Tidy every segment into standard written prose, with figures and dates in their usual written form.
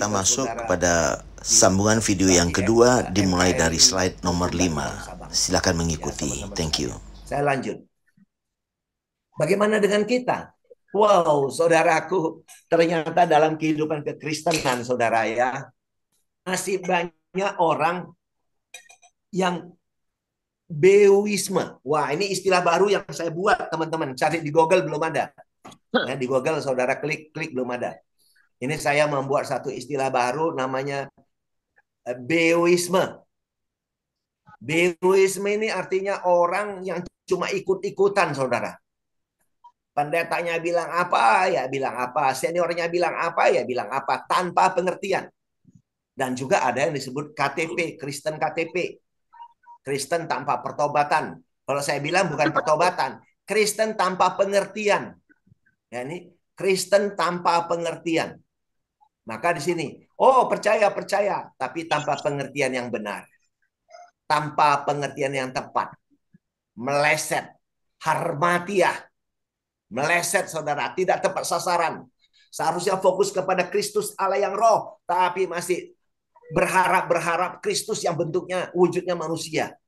kita masuk kepada sambungan video yang kedua dimulai dari slide nomor 5. Silakan mengikuti. Thank you. Saya lanjut. Bagaimana dengan kita? Wow, saudaraku, ternyata dalam kehidupan kekristenan, saudara ya, masih banyak orang yang beoisme. Wah, ini istilah baru yang saya buat, teman-teman. Cari di Google, belum ada. Ya, di Google saudara klik belum ada. Ini saya membuat satu istilah baru namanya beoisme. Beoisme ini artinya orang yang cuma ikut-ikutan, saudara. Pendetanya bilang apa, ya bilang apa. Seniornya bilang apa, ya bilang apa. Tanpa pengertian. Dan juga ada yang disebut KTP, Kristen KTP. Kristen tanpa pertobatan. Kalau saya bilang bukan pertobatan. Kristen tanpa pengertian. Ya, ini Kristen tanpa pengertian. Maka di sini, oh percaya, tapi tanpa pengertian yang benar. Tanpa pengertian yang tepat. Meleset. Harmatiah. Meleset, saudara. Tidak tepat sasaran. Seharusnya fokus kepada Kristus Allah yang roh. Tapi masih berharap Kristus yang bentuknya, wujudnya manusia.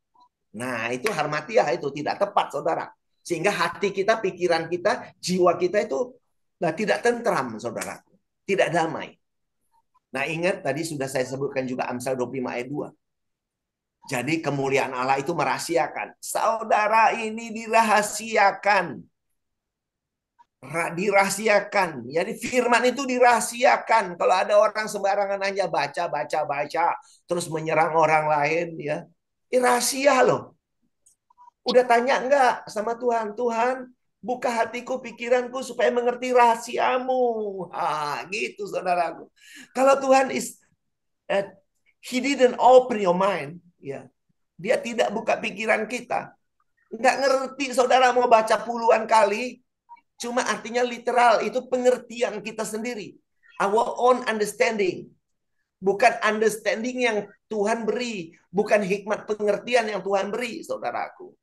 Nah, itu harmatiah, itu tidak tepat, saudara. Sehingga hati kita, pikiran kita, jiwa kita itu tidak tentram, saudara. Tidak damai. Nah, ingat tadi sudah saya sebutkan juga Amsal 25 ayat 2. Jadi kemuliaan Allah itu merahasiakan. Saudara, ini dirahasiakan. Dirahasiakan. Jadi firman itu dirahasiakan. Kalau ada orang sembarangan hanya baca, terus menyerang orang lain, ya. Ini rahasia loh. Udah tanya enggak sama Tuhan? Tuhan, buka hatiku, pikiranku supaya mengerti rahasiamu. Gitu saudaraku. Kalau Tuhan He didn't open your mind, ya. Dia tidak buka pikiran kita. Enggak ngerti, saudara mau baca puluhan kali, cuma artinya literal, itu pengertian kita sendiri. Our own understanding. Bukan understanding yang Tuhan beri, bukan hikmat pengertian yang Tuhan beri, saudaraku.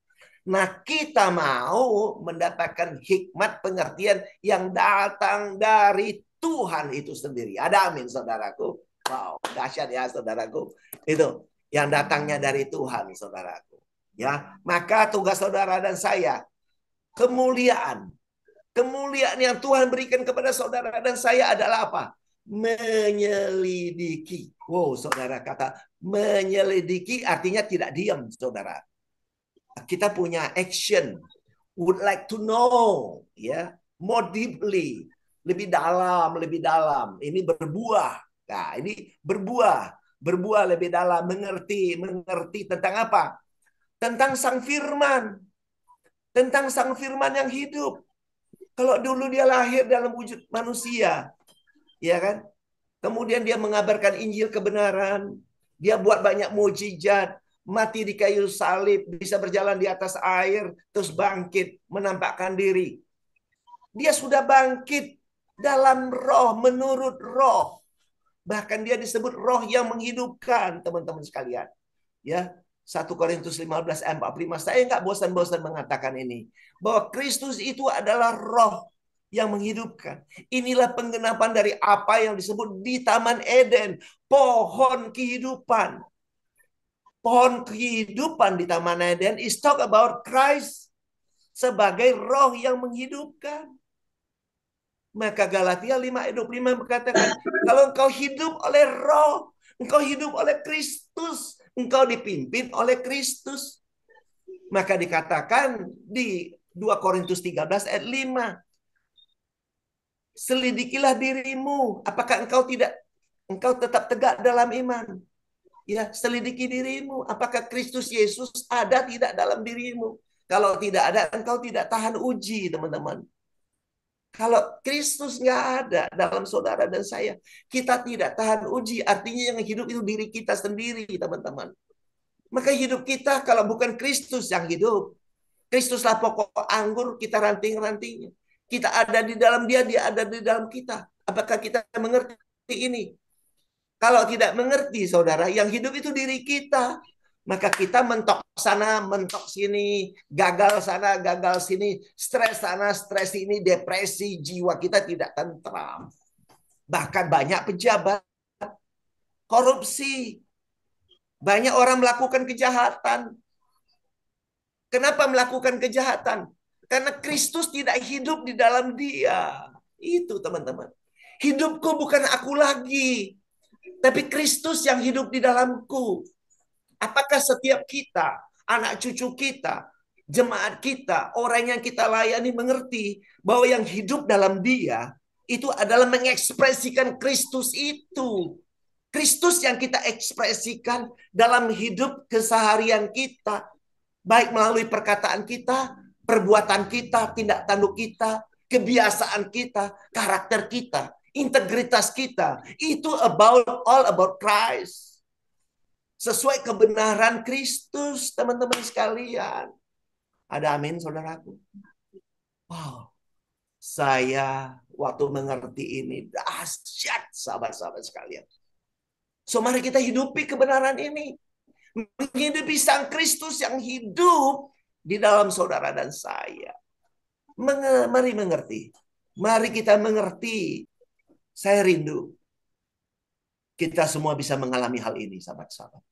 Nah, kita mau mendapatkan hikmat pengertian yang datang dari Tuhan itu sendiri. Ada amin, saudaraku. Wow, dahsyat ya, saudaraku. Itu yang datangnya dari Tuhan, saudaraku. Ya, maka tugas saudara dan saya, kemuliaan yang Tuhan berikan kepada saudara dan saya adalah apa? Menyelidiki. Wow, saudara, kata menyelidiki artinya tidak diam, saudara. Kita punya action, would like to know, ya, more deeply, lebih dalam. Ini berbuah. Nah, ini berbuah lebih dalam, mengerti tentang apa? Tentang Sang Firman, yang hidup. Kalau dulu dia lahir dalam wujud manusia, ya kan? Kemudian dia mengabarkan Injil kebenaran, dia buat banyak mukjizat, mati di kayu salib, bisa berjalan di atas air, terus bangkit, menampakkan diri. Dia sudah bangkit dalam roh, menurut roh. Bahkan dia disebut roh yang menghidupkan, teman-teman sekalian. Ya, 1 Korintus 15 ayat 45. Saya nggak bosan-bosan mengatakan ini. Bahwa Kristus itu adalah roh yang menghidupkan. Inilah penggenapan dari apa yang disebut di Taman Eden. Pohon kehidupan. Pohon kehidupan di Taman Eden is talk about Christ sebagai roh yang menghidupkan. Maka Galatia 5 ayat 25 berkatakan, kalau engkau hidup oleh roh, engkau hidup oleh Kristus, engkau dipimpin oleh Kristus. Maka dikatakan di 2 Korintus 13 ayat 5, selidikilah dirimu, apakah engkau tetap tegak dalam iman? Ya, selidiki dirimu. Apakah Kristus Yesus ada tidak dalam dirimu? Kalau tidak ada, engkau tidak tahan uji, teman-teman. Kalau Kristus nggak ada dalam saudara dan saya, kita tidak tahan uji. Artinya yang hidup itu diri kita sendiri, teman-teman. Maka hidup kita kalau bukan Kristus yang hidup. Kristuslah pokok anggur, kita ranting-rantingnya. Kita ada di dalam dia, dia ada di dalam kita. Apakah kita mengerti ini? Kalau tidak mengerti, saudara, yang hidup itu diri kita. Maka kita mentok sana, mentok sini, gagal sana, gagal sini, stres sana, stres sini, depresi, jiwa kita tidak tentram. Bahkan banyak pejabat korupsi. Banyak orang melakukan kejahatan. Kenapa melakukan kejahatan? Karena Kristus tidak hidup di dalam dia. Itu teman-teman. Hidupku bukan aku lagi, tapi Kristus yang hidup di dalamku. Apakah setiap kita, anak cucu kita, jemaat kita, orang yang kita layani mengerti bahwa yang hidup dalam dia itu adalah mengekspresikan Kristus itu. Kristus yang kita ekspresikan dalam hidup keseharian kita. Baik melalui perkataan kita, perbuatan kita, tindak tanduk kita, kebiasaan kita, karakter kita, integritas kita. Itu all about Christ. Sesuai kebenaran Kristus, teman-teman sekalian. Ada amin, saudaraku? Wow. Saya waktu mengerti ini, dahsyat sahabat-sahabat sekalian. So mari kita hidupi kebenaran ini. Menghidupi Sang Kristus yang hidup di dalam saudara dan saya. Mari mengerti. Mari kita mengerti. Saya rindu kita semua bisa mengalami hal ini, sahabat-sahabat.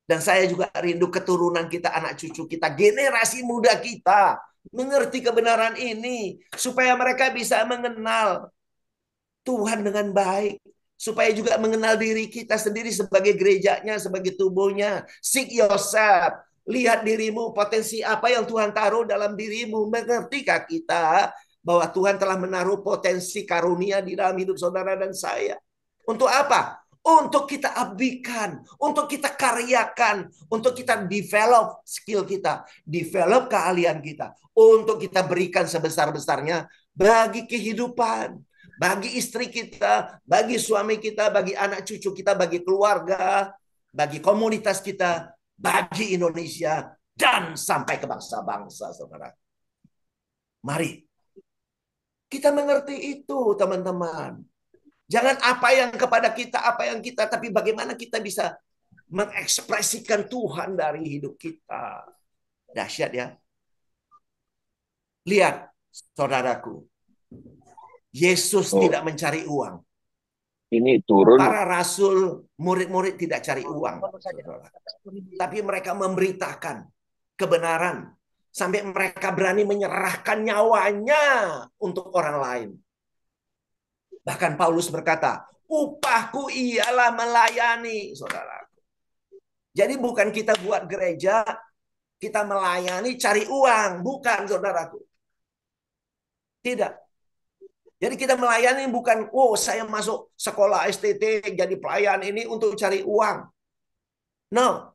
Dan saya juga rindu keturunan kita, anak cucu kita, generasi muda kita mengerti kebenaran ini supaya mereka bisa mengenal Tuhan dengan baik, supaya juga mengenal diri kita sendiri sebagai gerejanya, sebagai tubuhnya. Seek yourself. Lihat dirimu, potensi apa yang Tuhan taruh dalam dirimu. Mengertikah kita bahwa Tuhan telah menaruh potensi karunia di dalam hidup saudara dan saya? Untuk apa? Untuk kita abdikan, untuk kita karyakan, untuk kita develop skill kita, develop keahlian kita, untuk kita berikan sebesar-besarnya bagi kehidupan, bagi istri kita, bagi suami kita, bagi anak cucu kita, bagi keluarga, bagi komunitas kita, bagi Indonesia, dan sampai ke bangsa-bangsa, saudara. Mari kita mengerti itu, teman-teman. Jangan apa yang kepada kita, apa yang kita, tapi bagaimana kita bisa mengekspresikan Tuhan dari hidup kita. Dahsyat ya. Lihat, saudaraku. Yesus tidak mencari uang. Ini turun. Para rasul, murid-murid tidak cari uang. Saudara. Tapi mereka memberitakan kebenaran. Sampai mereka berani menyerahkan nyawanya untuk orang lain. Bahkan Paulus berkata, upahku ialah melayani, saudara. Jadi bukan kita buat gereja, kita melayani cari uang. Bukan, saudaraku. Tidak. Jadi kita melayani bukan, oh saya masuk sekolah STT jadi pelayan ini untuk cari uang. No.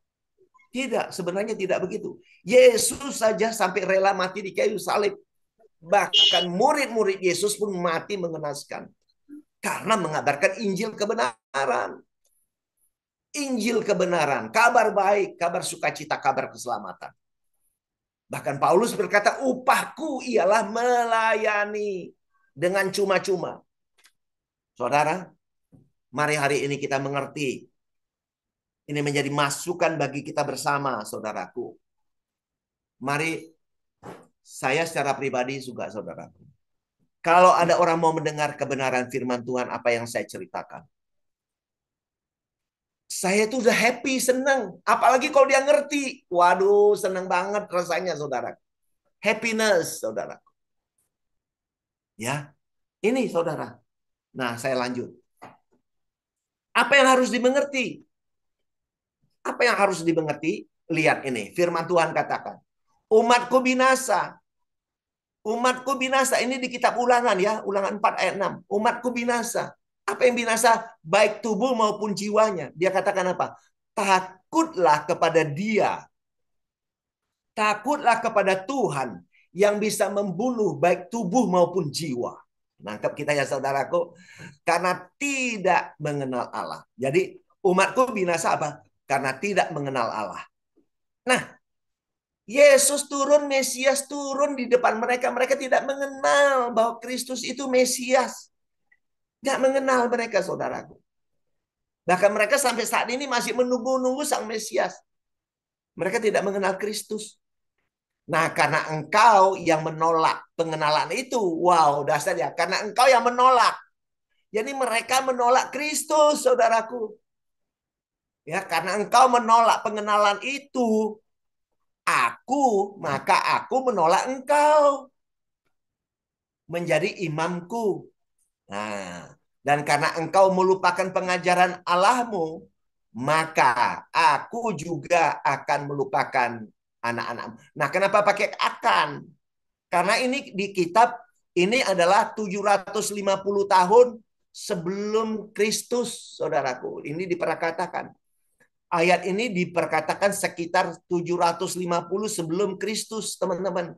Tidak, sebenarnya tidak begitu. Yesus saja sampai rela mati di kayu salib. Bahkan murid-murid Yesus pun mati mengenaskan. Karena mengabarkan Injil kebenaran. Injil kebenaran, kabar baik, kabar sukacita, kabar keselamatan. Bahkan Paulus berkata, upahku ialah melayani dengan cuma-cuma. Saudara, mari hari ini kita mengerti. Ini menjadi masukan bagi kita bersama, saudaraku. Mari, saya secara pribadi juga, saudaraku. Kalau ada orang mau mendengar kebenaran firman Tuhan, apa yang saya ceritakan. Saya tuh udah happy, senang. Apalagi kalau dia ngerti. Waduh, senang banget rasanya, saudara. Happiness, saudara. Ya, ini saudara. Nah, saya lanjut. Apa yang harus dimengerti? Apa yang harus dimengerti? Lihat ini, firman Tuhan katakan. Umatku binasa. Umatku binasa. Ini di kitab Ulangan ya. Ulangan 4 ayat 6. Umatku binasa. Apa yang binasa? Baik tubuh maupun jiwanya. Dia katakan apa? Takutlah kepada dia. Takutlah kepada Tuhan yang bisa membunuh baik tubuh maupun jiwa. Nangkep kita ya saudaraku. Karena tidak mengenal Allah. Jadi umatku binasa apa? Karena tidak mengenal Allah. Nah, Yesus turun, Mesias turun di depan mereka. Mereka tidak mengenal bahwa Kristus itu Mesias. Tidak mengenal mereka, saudaraku. Bahkan mereka sampai saat ini masih menunggu-nunggu Sang Mesias. Mereka tidak mengenal Kristus. Nah, karena engkau yang menolak pengenalan itu. Wow, dasar ya. Karena engkau yang menolak. Jadi mereka menolak Kristus, saudaraku. Ya, karena engkau menolak pengenalan itu, maka aku menolak engkau menjadi imamku. Nah, dan karena engkau melupakan pengajaran Allahmu, maka aku juga akan melupakan anak-anakmu. Nah, kenapa pakai akan? Karena ini di kitab ini adalah 750 tahun sebelum Kristus, saudaraku. Ini diperkatakan. Ayat ini diperkatakan sekitar 750 sebelum Kristus, teman-teman.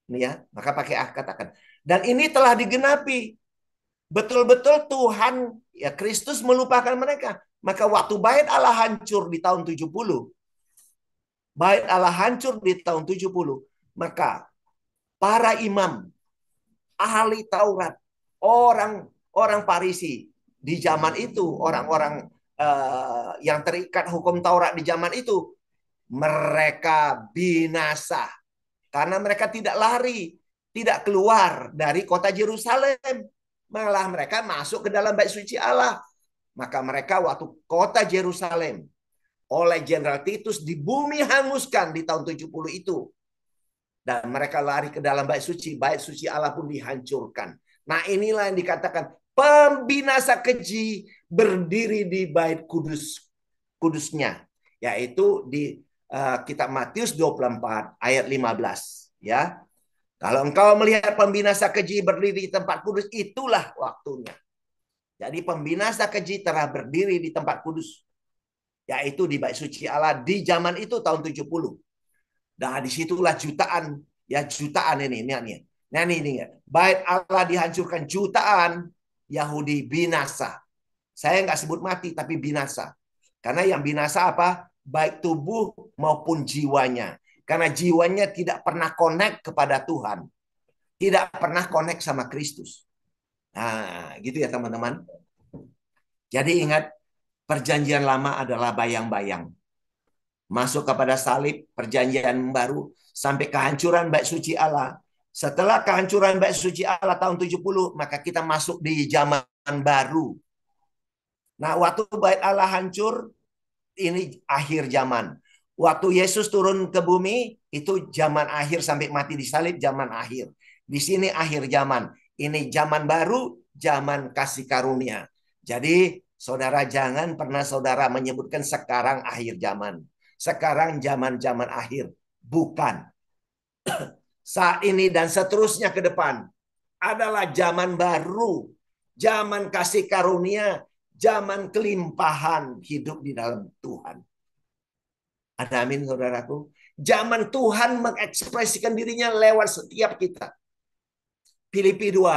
Ini ya, maka pakai katakan. Dan ini telah digenapi. Betul-betul Tuhan, ya Kristus melupakan mereka. Maka waktu bait Allah hancur di tahun 70, bait Allah hancur di tahun 70, maka para imam, ahli Taurat, orang Farisi di zaman itu, orang-orang yang terikat hukum Taurat di zaman itu, mereka binasa karena mereka tidak lari, tidak keluar dari kota Yerusalem, malah mereka masuk ke dalam bait suci Allah. Maka mereka waktu kota Yerusalem oleh Jenderal Titus di bumi hanguskan di tahun 70 itu. Dan mereka lari ke dalam bait suci Allah pun dihancurkan. Nah, inilah yang dikatakan pembinasa keji berdiri di bait kudusnya, yaitu di kitab Matius 24 ayat 15, ya. Kalau engkau melihat pembinasa keji berdiri di tempat kudus, itulah waktunya. Jadi pembinasa keji telah berdiri di tempat kudus, yaitu di bait suci Allah di zaman itu tahun 70. Nah, disitulah jutaan, ya jutaan ini. Nah, ini bait Allah dihancurkan, jutaan Yahudi binasa. Saya nggak sebut mati, tapi binasa. Karena yang binasa apa? Baik tubuh maupun jiwanya. Karena jiwanya tidak pernah connect kepada Tuhan. Tidak pernah connect sama Kristus. Nah, gitu ya teman-teman. Jadi ingat, perjanjian lama adalah bayang-bayang. Masuk kepada salib, perjanjian baru, sampai kehancuran bait suci Allah. Setelah kehancuran bait suci Allah tahun 70, maka kita masuk di zaman baru. Nah, waktu bait Allah hancur, ini akhir zaman. Waktu Yesus turun ke bumi, itu zaman akhir sampai mati di salib, zaman akhir. Di sini akhir zaman. Ini zaman baru, zaman kasih karunia. Jadi, saudara jangan pernah saudara menyebutkan sekarang akhir zaman. Sekarang zaman-zaman akhir. Bukan. Saat ini dan seterusnya ke depan adalah zaman baru. Zaman kasih karunia. Zaman kelimpahan hidup di dalam Tuhan. Ada amin, saudaraku. Zaman Tuhan mengekspresikan dirinya lewat setiap kita. Filipi 2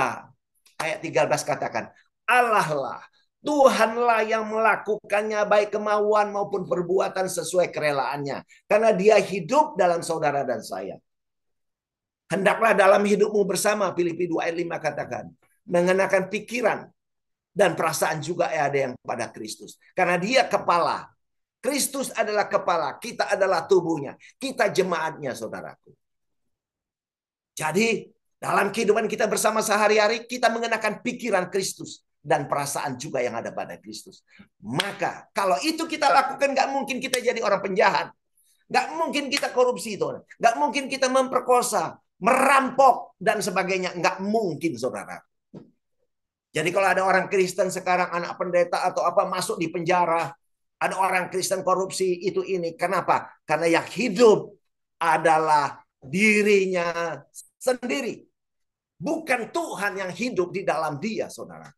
ayat 13 katakan, Allah lah, Tuhanlah yang melakukannya baik kemauan maupun perbuatan sesuai kerelaannya. Karena dia hidup dalam saudara dan saya. Hendaklah dalam hidupmu bersama, Filipi 2 ayat 5 katakan, mengenakan pikiran dan perasaan juga ada yang pada Kristus. Karena dia kepala. Kristus adalah kepala. Kita adalah tubuhnya. Kita jemaatnya, saudaraku. Jadi, dalam kehidupan kita bersama sehari-hari, kita mengenakan pikiran Kristus. Dan perasaan juga yang ada pada Kristus. Maka, kalau itu kita lakukan, gak mungkin kita jadi orang penjahat. Gak mungkin kita korupsi, saudara. Gak mungkin kita memperkosa, merampok, dan sebagainya. Gak mungkin, saudara. Jadi kalau ada orang Kristen sekarang, anak pendeta atau apa, masuk di penjara, ada orang Kristen korupsi, itu ini. Kenapa? Karena yang hidup adalah dirinya sendiri. Bukan Tuhan yang hidup di dalam dia, saudara.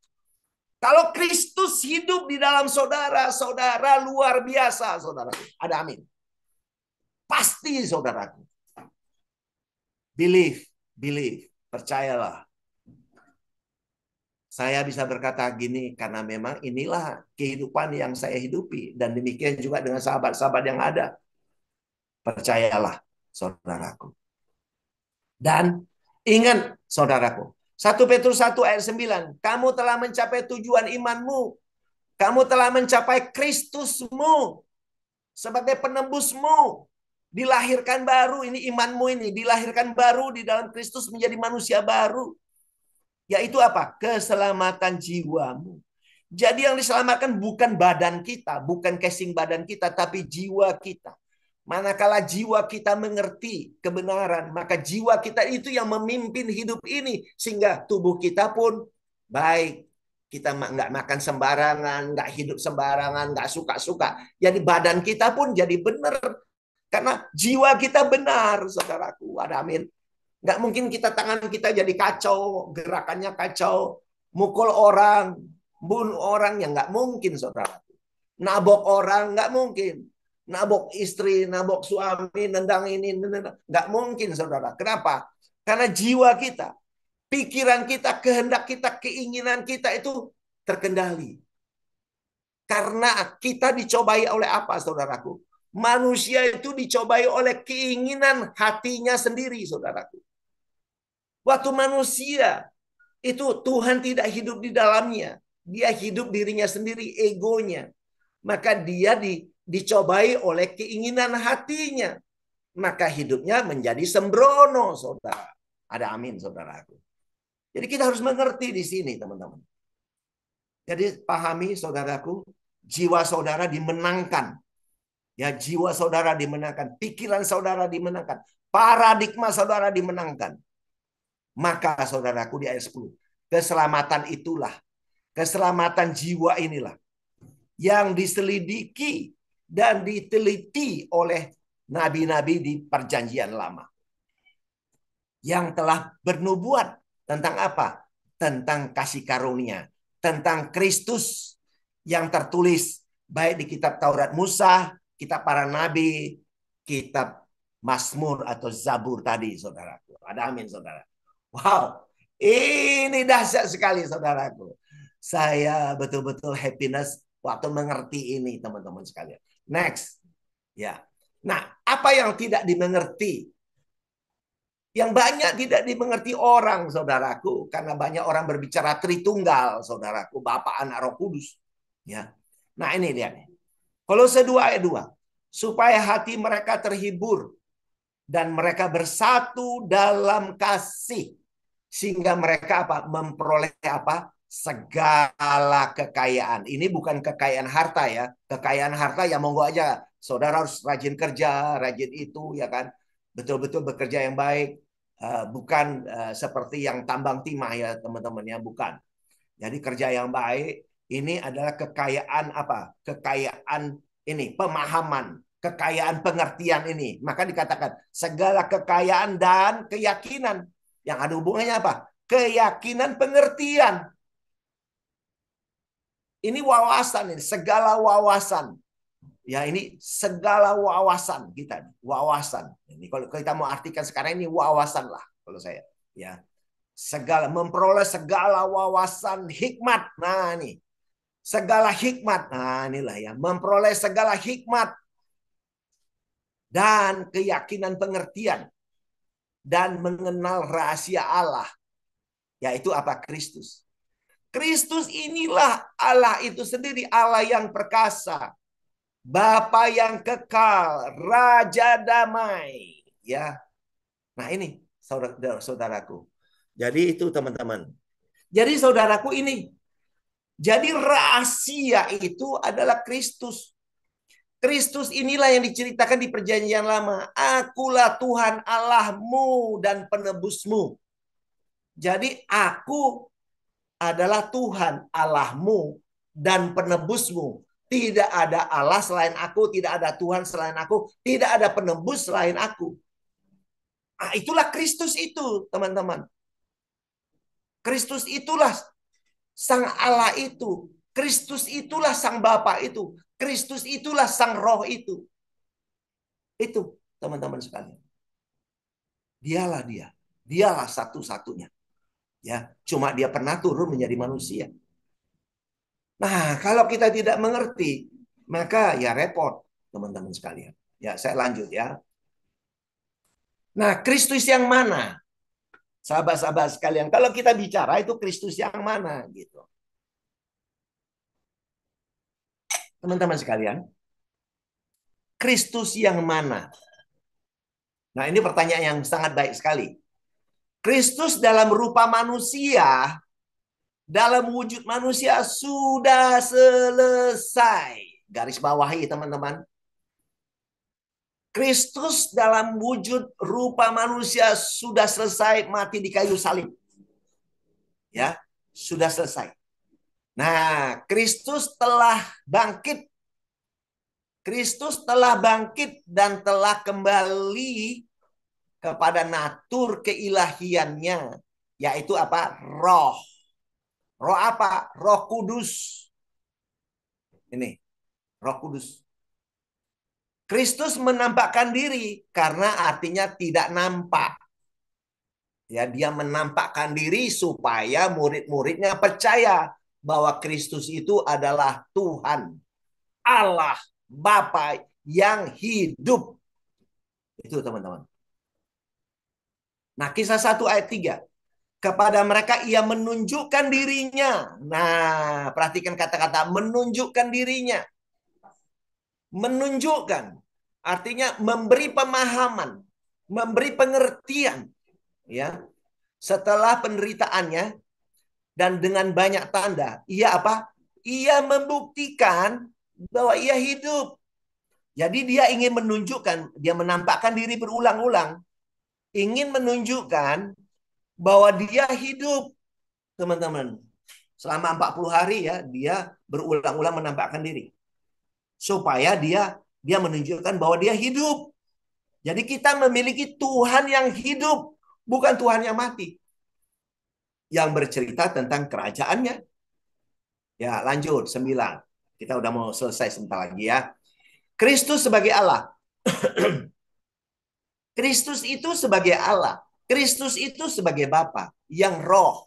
Kalau Kristus hidup di dalam saudara, saudara luar biasa, saudara. Ada amin. Pasti, saudaraku. Believe, percayalah. Saya bisa berkata gini karena memang inilah kehidupan yang saya hidupi. Dan demikian juga dengan sahabat-sahabat yang ada. Percayalah, saudaraku. Dan ingat, saudaraku. 1 Petrus 1 ayat 9. Kamu telah mencapai tujuan imanmu. Kamu telah mencapai Kristusmu. Sebagai penembusmu. Dilahirkan baru. Ini imanmu ini. Dilahirkan baru di dalam Kristus menjadi manusia baru. Yaitu apa? Keselamatan jiwamu. Jadi yang diselamatkan bukan badan kita, bukan casing badan kita, tapi jiwa kita. Manakala jiwa kita mengerti kebenaran, maka jiwa kita itu yang memimpin hidup ini. Sehingga tubuh kita pun baik. Kita nggak makan sembarangan, nggak hidup sembarangan, nggak suka-suka. Jadi badan kita pun jadi benar. Karena jiwa kita benar, saudaraku. Ada amin. Nggak mungkin tangan kita jadi kacau, gerakannya kacau, mukul orang, bunuh orang, yang nggak mungkin, saudara. Nabok orang nggak mungkin, nabok istri, nabok suami, nendang ini, nendang. Nggak mungkin, saudara. Kenapa? Karena jiwa kita, pikiran kita, kehendak kita, keinginan kita itu terkendali. Karena kita dicobai oleh apa, saudaraku? Manusia itu dicobai oleh keinginan hatinya sendiri, saudaraku. Waktu manusia itu Tuhan tidak hidup di dalamnya. Dia hidup dirinya sendiri, egonya. Maka dia dicobai oleh keinginan hatinya. Maka hidupnya menjadi sembrono, saudara. Ada amin, saudaraku. Jadi kita harus mengerti di sini, teman-teman. Jadi pahami, saudaraku, jiwa saudara dimenangkan. Ya, jiwa saudara dimenangkan. Pikiran saudara dimenangkan. Paradigma saudara dimenangkan. Maka saudaraku di ayat 10, keselamatan itulah, keselamatan jiwa inilah yang diselidiki dan diteliti oleh nabi-nabi di perjanjian lama. Yang telah bernubuat tentang apa? Tentang kasih karunia, tentang Kristus yang tertulis baik di kitab Taurat Musa, kitab para nabi, kitab Mazmur atau Zabur tadi, saudaraku. Ada amin, saudara. Wow, ini dahsyat sekali, saudaraku. Saya betul-betul happiness waktu mengerti ini, teman-teman sekalian. Next, ya. Nah, apa yang tidak dimengerti? Yang banyak tidak dimengerti orang, saudaraku, karena banyak orang berbicara Tritunggal, saudaraku, Bapa, Anak, Roh Kudus. Ya. Nah, ini dia nih. Kolose 2 ayat 2. Supaya hati mereka terhibur dan mereka bersatu dalam kasih. Sehingga mereka apa? Memperoleh apa? Segala kekayaan. Ini bukan kekayaan harta ya. Kekayaan harta ya monggo aja. Saudara harus rajin kerja, rajin itu ya kan. Betul-betul bekerja yang baik. Bukan seperti yang tambang timah ya teman-teman ya. Bukan. Jadi kerja yang baik ini adalah kekayaan apa? Kekayaan ini, pemahaman. Kekayaan pengertian ini. Maka dikatakan segala kekayaan dan keyakinan. Yang ada hubungannya apa? Keyakinan, pengertian. Ini wawasan, ini segala wawasan. Ya, ini segala wawasan kita. Wawasan. Ini kalau kita mau artikan sekarang ini wawasan lah kalau saya. Ya, segala memperoleh segala wawasan hikmat. Nah, ini segala hikmat. Nah, inilah ya, memperoleh segala hikmat dan keyakinan, pengertian. Dan mengenal rahasia Allah, yaitu apa? Kristus. Kristus inilah Allah itu sendiri, Allah yang perkasa, Bapa yang kekal, Raja damai. Ya, nah ini saudaraku. Jadi itu teman-teman. Jadi saudaraku ini, jadi rahasia itu adalah Kristus. Kristus inilah yang diceritakan di perjanjian lama. Akulah Tuhan Allahmu dan penebusmu. Jadi aku adalah Tuhan Allahmu dan penebusmu. Tidak ada Allah selain aku, tidak ada Tuhan selain aku, tidak ada penebus selain aku. Nah, itulah Kristus itu, teman-teman. Kristus itulah Sang Allah itu. Kristus itulah Sang Bapa itu. Kristus itulah Sang Roh itu. Itu, teman-teman sekalian. Dialah dia. Dialah satu-satunya. Ya, cuma dia pernah turun menjadi manusia. Nah, kalau kita tidak mengerti, maka ya repot, teman-teman sekalian. Ya, saya lanjut ya. Nah, Kristus yang mana? Sahabat-sahabat sekalian, kalau kita bicara itu Kristus yang mana gitu. Teman-teman sekalian, Kristus yang mana? Nah, ini pertanyaan yang sangat baik sekali. Kristus dalam rupa manusia dalam wujud manusia sudah selesai. Garis bawahi teman-teman. Kristus dalam wujud rupa manusia sudah selesai mati di kayu salib. Ya, sudah selesai. Nah, Kristus telah bangkit. Kristus telah bangkit dan telah kembali kepada natur keilahiannya, yaitu apa? Roh. Roh apa? Roh Kudus. Ini, Roh Kudus. Kristus menampakkan diri karena artinya tidak nampak. Ya, dia menampakkan diri supaya murid-muridnya percaya bahwa Kristus itu adalah Tuhan, Allah, Bapa yang hidup. Itu teman-teman. Nah, Kisah 1 ayat 3. Kepada mereka ia menunjukkan dirinya. Nah, perhatikan kata-kata menunjukkan dirinya. Menunjukkan. Artinya memberi pemahaman, memberi pengertian, ya. Setelah penderitaannya dan dengan banyak tanda, ia apa? Ia membuktikan bahwa ia hidup. Jadi dia ingin menunjukkan, dia menampakkan diri berulang-ulang, ingin menunjukkan bahwa dia hidup, teman-teman. Selama 40 hari ya, dia berulang-ulang menampakkan diri. Supaya dia menunjukkan bahwa dia hidup. Jadi kita memiliki Tuhan yang hidup, bukan Tuhan yang mati. Yang bercerita tentang kerajaannya. Ya, lanjut 9. Kita udah mau selesai sebentar lagi ya. Kristus sebagai Allah. Kristus itu sebagai Allah. Kristus itu sebagai Bapa yang roh.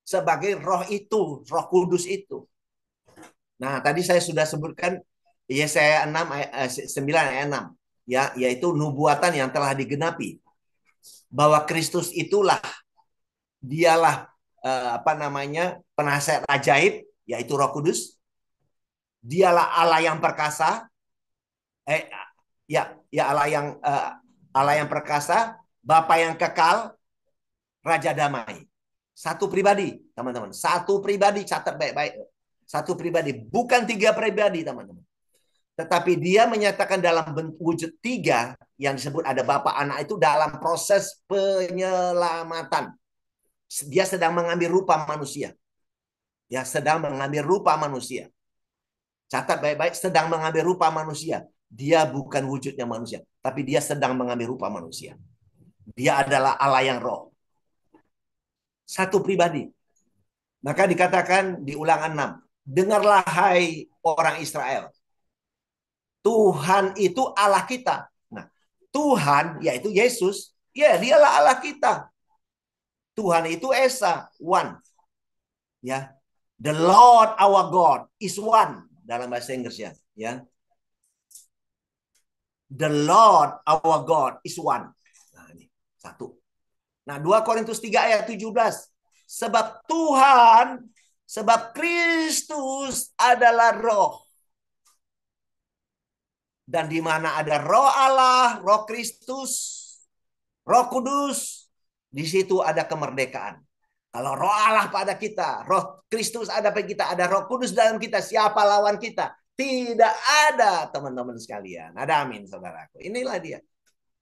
Sebagai roh itu, Roh Kudus itu. Nah, tadi saya sudah sebutkan Yesaya 9 ayat 6, ya, yaitu nubuatan yang telah digenapi bahwa Kristus itulah dialah penasihat ajaib, yaitu Roh Kudus. Dialah Allah yang perkasa. Allah yang perkasa, Bapa yang kekal, Raja damai. Satu pribadi, teman-teman. Satu pribadi, catat baik-baik. Satu pribadi, bukan 3 pribadi, teman-teman. Tetapi dia menyatakan dalam wujud 3 yang disebut ada Bapa, Anak itu dalam proses penyelamatan. Dia sedang mengambil rupa manusia. Ya, sedang mengambil rupa manusia. Catat baik-baik, sedang mengambil rupa manusia. Dia bukan wujudnya manusia, tapi dia sedang mengambil rupa manusia. Dia adalah Allah yang roh. Satu pribadi. Maka dikatakan di Ulangan 6, dengarlah hai orang Israel. Tuhan itu Allah kita. Nah, Tuhan yaitu Yesus, ya dialah Allah kita. Tuhan itu Esa, one. Ya. The Lord our God is one dalam bahasa Inggris ya. The Lord our God is one. Nah, ini satu. Nah, 2 Korintus 3 ayat 17. Sebab Kristus adalah roh. Dan di mana ada roh Allah, roh Kristus, roh Kudus, di situ ada kemerdekaan. Kalau roh Allah pada kita, roh Kristus ada pada kita, ada roh Kudus dalam kita, siapa lawan kita? Tidak ada, teman-teman sekalian. Ada amin, saudaraku. Inilah dia.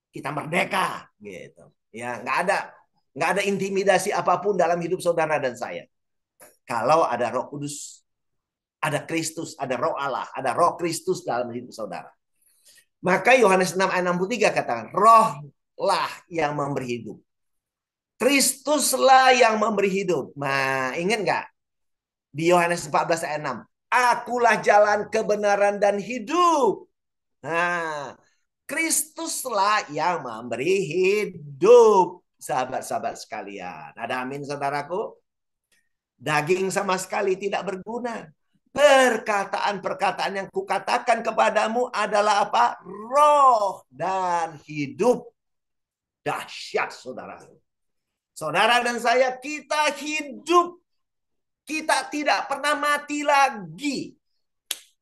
Kita merdeka, gitu. Ya, nggak ada intimidasi apapun dalam hidup saudara dan saya. Kalau ada roh Kudus, ada Kristus, ada roh Allah, ada roh Kristus dalam hidup saudara. Maka Yohanes 6 ayat 63 katakan, rohlah yang memberi hidup. Kristuslah yang memberi hidup. Nah, ingat nggak? Di Yohanes 14 ayat 6. Akulah jalan kebenaran dan hidup. Nah, Kristuslah yang memberi hidup. Sahabat-sahabat sekalian. Ada amin saudaraku? Daging sama sekali tidak berguna. Perkataan-perkataan yang kukatakan kepadamu adalah apa? Roh dan hidup. Dahsyat saudara. Saudara dan saya, kita hidup. Kita tidak pernah mati lagi.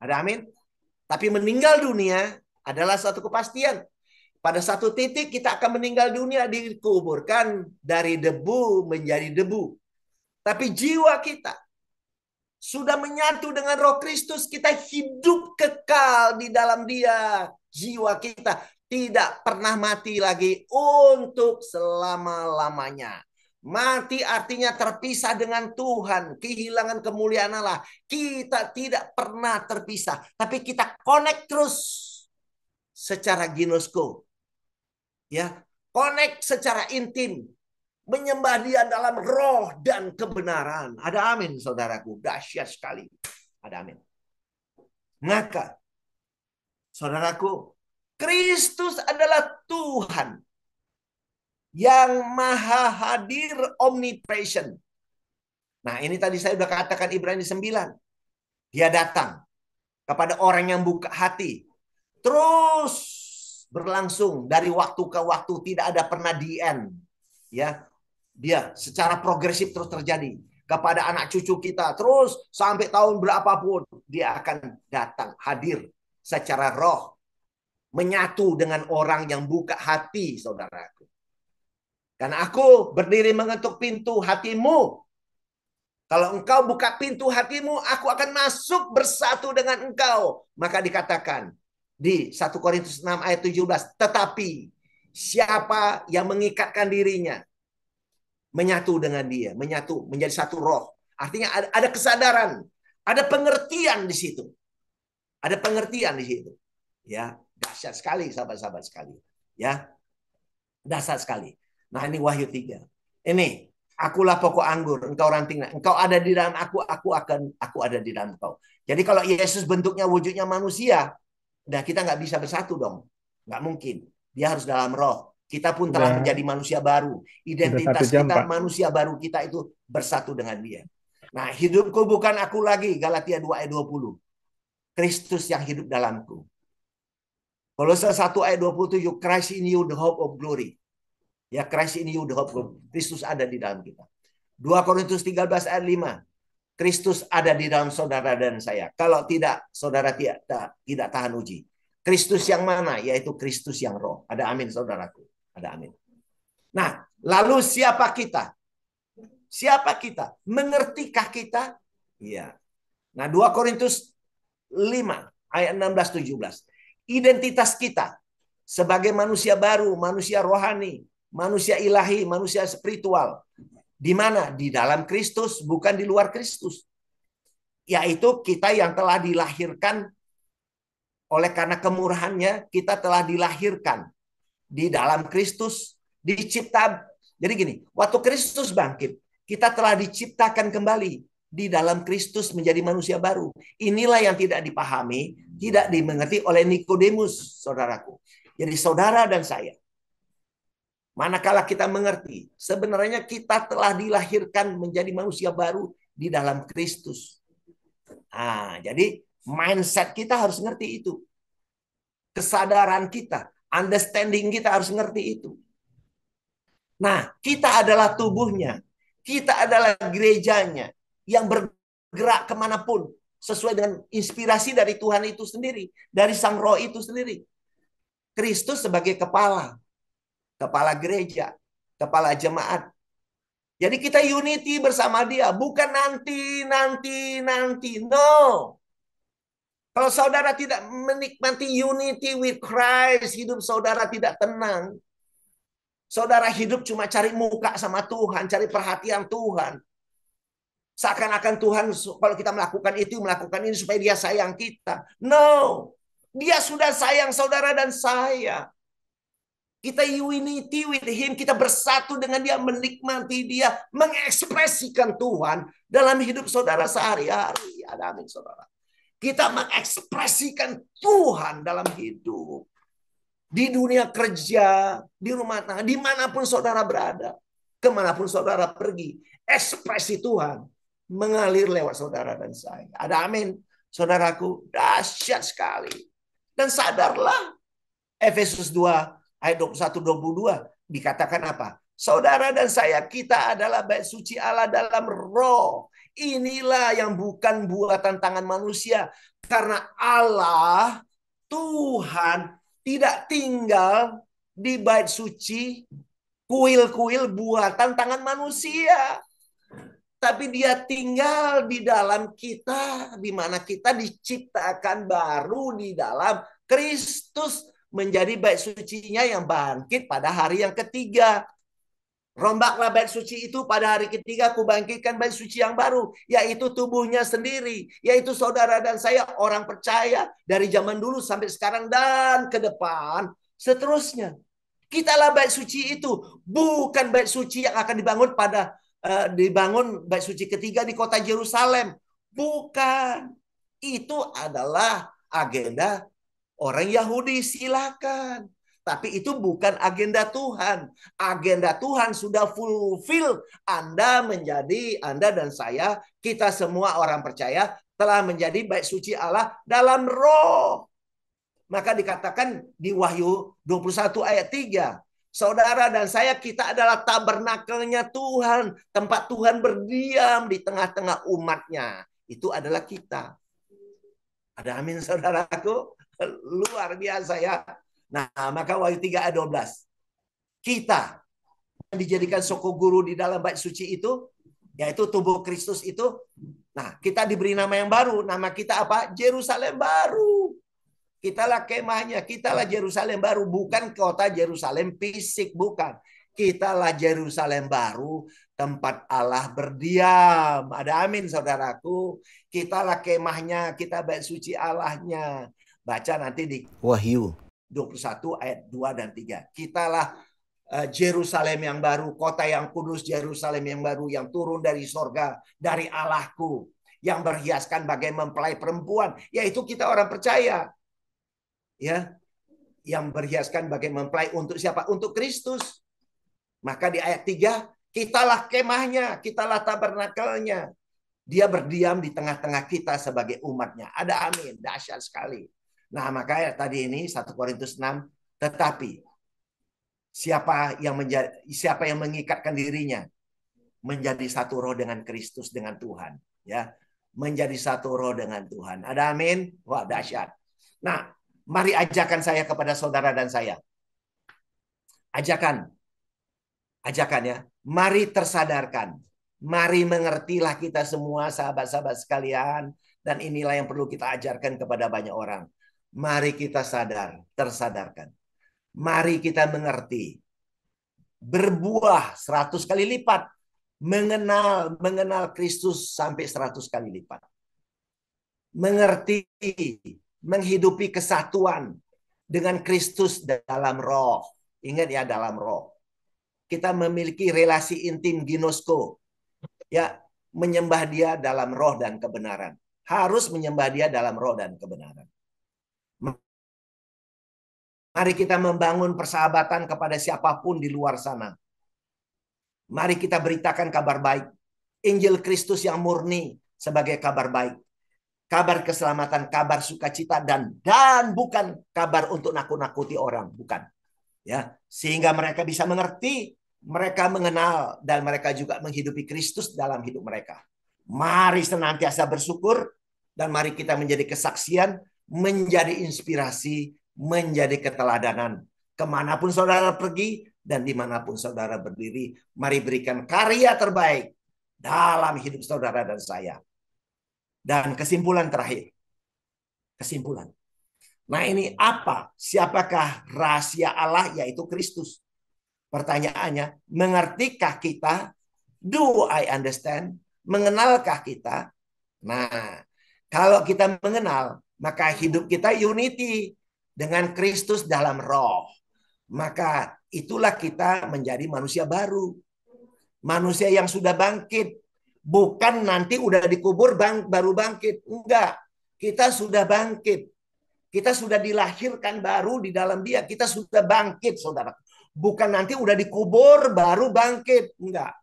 Ada amin? Tapi meninggal dunia adalah satu kepastian. Pada satu titik kita akan meninggal dunia, dikuburkan dari debu menjadi debu. Tapi jiwa kita sudah menyatu dengan Roh Kristus, kita hidup kekal di dalam Dia. Jiwa kita tidak pernah mati lagi untuk selama-lamanya. Mati artinya terpisah dengan Tuhan, kehilangan kemuliaan Allah. Kita tidak pernah terpisah, tapi kita connect terus secara ginosko. Ya, connect secara intim. Menyembah Dia dalam roh dan kebenaran. Ada amin, saudaraku. Dahsyat sekali. Ada amin. Maka, saudaraku, Kristus adalah Tuhan yang maha hadir, omnipresent. Nah, ini tadi saya sudah katakan Ibrani 9. Dia datang kepada orang yang buka hati. Terus berlangsung dari waktu ke waktu, tidak ada pernah the end. Ya, dia secara progresif terus terjadi kepada anak cucu kita. Terus sampai tahun berapapun dia akan datang, hadir secara roh. Menyatu dengan orang yang buka hati, saudaraku. Karena aku berdiri mengetuk pintu hatimu. Kalau engkau buka pintu hatimu, aku akan masuk bersatu dengan engkau. Maka dikatakan di 1 Korintus 6 ayat 17. Tetapi siapa yang mengikatkan dirinya, menyatu dengan Dia, menyatu menjadi satu roh. Artinya ada kesadaran, ada pengertian di situ. Ada pengertian di situ. Ya, dahsyat sekali sahabat-sahabat sekali. Ya. Dahsyat sekali. Nah, ini Wahyu 3. Ini, akulah pokok anggur, engkau ranting. Engkau ada di dalam aku ada di dalam engkau. Jadi kalau Yesus bentuknya wujudnya manusia, nah kita nggak bisa bersatu dong. Nggak mungkin. Dia harus dalam roh. Kita pun telah menjadi manusia baru. Identitas kita, manusia baru kita itu bersatu dengan Dia. Nah, hidupku bukan aku lagi. Galatia 2 ayat 20. Kristus yang hidup dalamku. Kolose 1 ayat 27. Christ in you the hope of glory. Ya, Christ in you the hope of glory. Kristus ada di dalam kita. 2 Korintus 13 ayat 5. Kristus ada di dalam saudara dan saya. Kalau tidak, saudara tidak tahan uji. Kristus yang mana? Yaitu Kristus yang roh. Ada amin, saudaraku. Ada amin. Nah, lalu siapa kita? Siapa kita? Mengertikah kita? Iya. Nah, 2 Korintus 5 ayat 16-17. Identitas kita sebagai manusia baru, manusia rohani, manusia ilahi, manusia spiritual. Di mana? Di dalam Kristus, bukan di luar Kristus. Yaitu kita yang telah dilahirkan oleh karena kemurahannya, kita telah dilahirkan di dalam Kristus, dicipta. Jadi gini, waktu Kristus bangkit, kita telah diciptakan kembali di dalam Kristus menjadi manusia baru. Inilah yang tidak dipahami, tidak dimengerti oleh Nikodemus, saudaraku. Jadi saudara dan saya, manakala kita mengerti, sebenarnya kita telah dilahirkan menjadi manusia baru di dalam Kristus. Nah, jadi mindset kita harus ngerti itu. Kesadaran kita, understanding kita harus ngerti itu. Nah, kita adalah tubuhnya. Kita adalah gerejanya yang bergerak kemanapun sesuai dengan inspirasi dari Tuhan itu sendiri, dari Sang Roh itu sendiri. Kristus sebagai kepala gereja, kepala jemaat. Jadi kita unity bersama Dia, bukan nanti. No. Kalau saudara tidak menikmati unity with Christ, hidup saudara tidak tenang. Saudara hidup cuma cari muka sama Tuhan, cari perhatian Tuhan. Seakan-akan Tuhan kalau kita melakukan ini supaya Dia sayang kita. No. Dia sudah sayang saudara dan saya. Kita unity with Him, kita bersatu dengan Dia, menikmati Dia, mengekspresikan Tuhan dalam hidup saudara sehari-hari. Ada amin, saudara. Kita mengekspresikan Tuhan dalam hidup. Di dunia kerja, di rumah tangga, dimanapun saudara berada. Kemanapun saudara pergi. Ekspresi Tuhan mengalir lewat saudara dan saya. Ada amin. Saudaraku, dahsyat sekali. Dan sadarlah. Efesus 2 ayat 21-22 dikatakan apa? Saudara dan saya, kita adalah bait suci Allah dalam roh. Inilah yang bukan buatan tangan manusia. Karena Allah, Tuhan, tidak tinggal di bait suci, kuil-kuil buatan tangan manusia. tapi dia tinggal di dalam kita, di mana kita diciptakan baru di dalam Kristus, menjadi bait sucinya yang bangkit pada hari yang ketiga. Rombaklah bait suci itu pada hari ketiga, aku bangkitkan bait suci yang baru, yaitu tubuhnya sendiri, yaitu saudara dan saya, orang percaya dari zaman dulu sampai sekarang dan ke depan seterusnya. Kitalah bait suci itu, bukan bait suci yang akan dibangun bait suci ketiga di kota Yerusalem. Bukan. Itu adalah agenda orang Yahudi, silakan. Tapi itu bukan agenda Tuhan. Agenda Tuhan sudah fulfill. Anda dan saya, kita semua orang percaya telah menjadi bait suci Allah dalam roh. Maka dikatakan di Wahyu 21 ayat 3. Saudara dan saya, kita adalah tabernakelnya Tuhan. Tempat Tuhan berdiam di tengah-tengah umatnya. Itu adalah kita. Ada amin saudaraku? Luar biasa ya. Nah, maka Wahyu 3 ayat 12. Kita dijadikan soko guru di dalam bait suci itu, yaitu tubuh Kristus itu. Nah, kita diberi nama yang baru. Nama kita apa? Yerusalem baru. Kitalah kemahnya, kitalah Yerusalem baru. Bukan kota Yerusalem fisik, bukan. Kitalah Yerusalem baru, tempat Allah berdiam. Ada amin saudaraku. Kitalah kemahnya, kita bait suci Allahnya. Baca nanti di Wahyu 21 ayat 2 dan 3. Kitalah Yerusalem yang baru, kota yang kudus, Yerusalem yang baru, yang turun dari sorga, dari Allahku, yang berhiaskan bagai mempelai perempuan, yaitu kita orang percaya. Ya, yang berhiaskan bagai mempelai untuk siapa? Untuk Kristus. Maka di ayat 3, kitalah kemahnya, kitalah tabernakelnya. Dia berdiam di tengah-tengah kita sebagai umatnya. Ada amin, dahsyat sekali. Nah, makanya tadi ini 1 Korintus 6, tetapi siapa yang mengikatkan dirinya menjadi satu roh dengan Kristus, dengan Tuhan, ya. Menjadi satu roh dengan Tuhan. Ada amin? Wah, dahsyat. Nah, mari ajakan saya kepada saudara dan saya. Ajakan ya. Mari tersadarkan. Mari mengertilah kita semua, sahabat-sahabat sekalian. Dan inilah yang perlu kita ajarkan kepada banyak orang. Mari kita tersadarkan. Mari kita mengerti. Berbuah 100 kali lipat. Mengenal Kristus sampai 100 kali lipat. Mengerti, menghidupi kesatuan dengan Kristus dalam roh. Ingat ya, dalam roh. Kita memiliki relasi intim ginosko. Ya, menyembah dia dalam roh dan kebenaran. Harus menyembah dia dalam roh dan kebenaran. Mari kita membangun persahabatan kepada siapapun di luar sana. Mari kita beritakan kabar baik. Injil Kristus yang murni sebagai kabar baik. Kabar keselamatan, kabar sukacita, dan bukan kabar untuk nakut-nakuti orang. Bukan. Ya, sehingga mereka bisa mengerti, mereka mengenal, dan mereka juga menghidupi Kristus dalam hidup mereka. Mari senantiasa bersyukur, dan mari kita menjadi kesaksian, menjadi inspirasi, menjadi keteladanan. Kemanapun saudara pergi dan dimanapun saudara berdiri, mari berikan karya terbaik dalam hidup saudara dan saya. Dan kesimpulan terakhir. Kesimpulan. Nah, ini apa? Siapakah rahasia Allah, yaitu Kristus? Pertanyaannya, mengertikah kita? Do I understand? Mengenalkah kita? Nah, kalau kita mengenal, maka hidup kita unity dengan Kristus dalam roh. Maka itulah kita menjadi manusia baru. Manusia yang sudah bangkit. Bukan nanti udah dikubur baru bangkit. Enggak. Kita sudah bangkit. Kita sudah dilahirkan baru di dalam dia. Kita sudah bangkit, saudara. Bukan nanti udah dikubur baru bangkit. Enggak.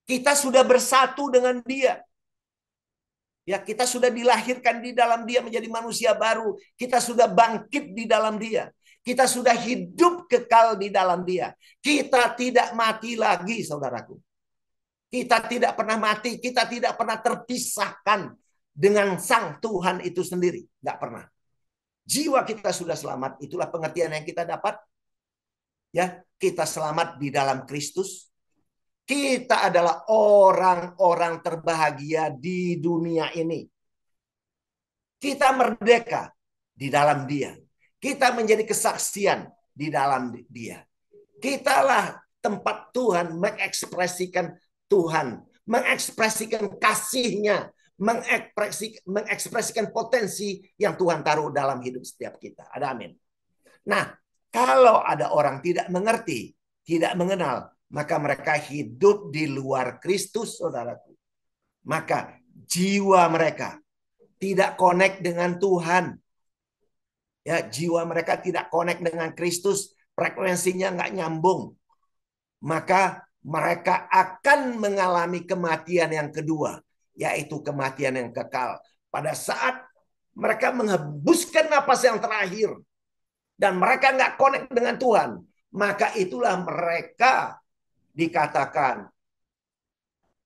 Kita sudah bersatu dengan dia. Ya, kita sudah dilahirkan di dalam dia menjadi manusia baru. Kita sudah bangkit di dalam dia. Kita sudah hidup kekal di dalam dia. Kita tidak mati lagi, saudaraku. Kita tidak pernah mati. Kita tidak pernah terpisahkan dengan Sang Tuhan itu sendiri. Tidak pernah. Jiwa kita sudah selamat. Itulah pengertian yang kita dapat. Ya, kita selamat di dalam Kristus. Kita adalah orang-orang terbahagia di dunia ini. Kita merdeka di dalam Dia. Kita menjadi kesaksian di dalam Dia. Kitalah tempat Tuhan mengekspresikan Tuhan, mengekspresikan kasih-Nya, mengekspresikan potensi yang Tuhan taruh dalam hidup setiap kita. Ada amin. Nah, kalau ada orang tidak mengerti, tidak mengenal, maka mereka hidup di luar Kristus, saudaraku. Maka jiwa mereka tidak connect dengan Tuhan. Ya, jiwa mereka tidak connect dengan Kristus, frekuensinya nggak nyambung. Maka mereka akan mengalami kematian yang kedua, yaitu kematian yang kekal. Pada saat mereka menghembuskan napas yang terakhir, dan mereka nggak connect dengan Tuhan, maka itulah mereka dikatakan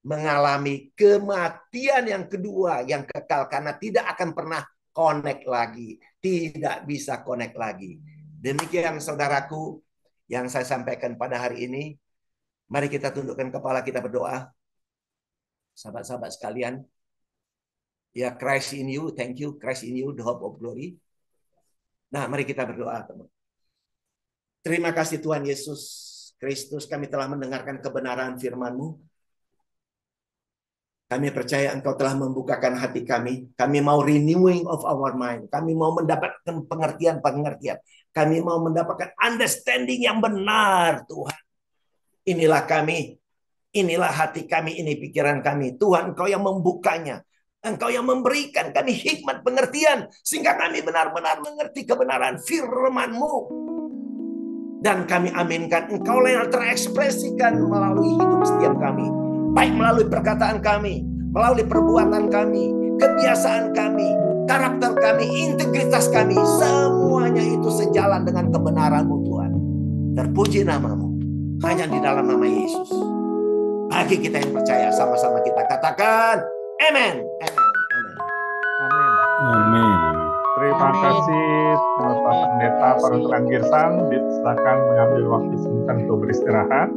mengalami kematian yang kedua yang kekal karena tidak akan pernah connect lagi, tidak bisa connect lagi. Demikian saudaraku yang saya sampaikan pada hari ini. Mari kita tundukkan kepala, kita berdoa. Sahabat-sahabat sekalian, ya, Christ in you, thank you, Christ in you, the hope of glory. Nah, mari kita berdoa, teman. Terima kasih Tuhan Yesus Kristus, kami telah mendengarkan kebenaran firman-Mu. Kami percaya Engkau telah membukakan hati kami. Kami mau renewing of our mind. Kami mau mendapatkan pengertian-pengertian. Kami mau mendapatkan understanding yang benar, Tuhan. Inilah kami. Inilah hati kami, ini pikiran kami. Tuhan, Engkau yang membukanya. Engkau yang memberikan kami hikmat pengertian. Sehingga kami benar-benar mengerti kebenaran firman-Mu. Dan kami aminkan Engkau yang terekspresikan melalui hidup setiap kami. Baik melalui perkataan kami, melalui perbuatan kami, kebiasaan kami, karakter kami, integritas kami. Semuanya itu sejalan dengan kebenaran-Mu Tuhan. Terpuji nama-Mu. Hanya di dalam nama Yesus. Bagi kita yang percaya, sama-sama kita katakan amen. Amen. Amin. Amin. Terima kasih Bapak Pendeta Paruntukan Girsan. Silakan mengambil waktu sebentar untuk beristirahat.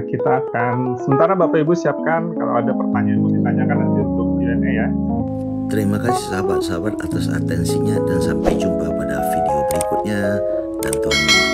Kita akan sementara Bapak Ibu siapkan kalau ada pertanyaan yang mau ditanyakan nanti untuk Q&A ya. Terima kasih sahabat-sahabat atas atensinya dan sampai jumpa pada video berikutnya dan Tuhan memberkati.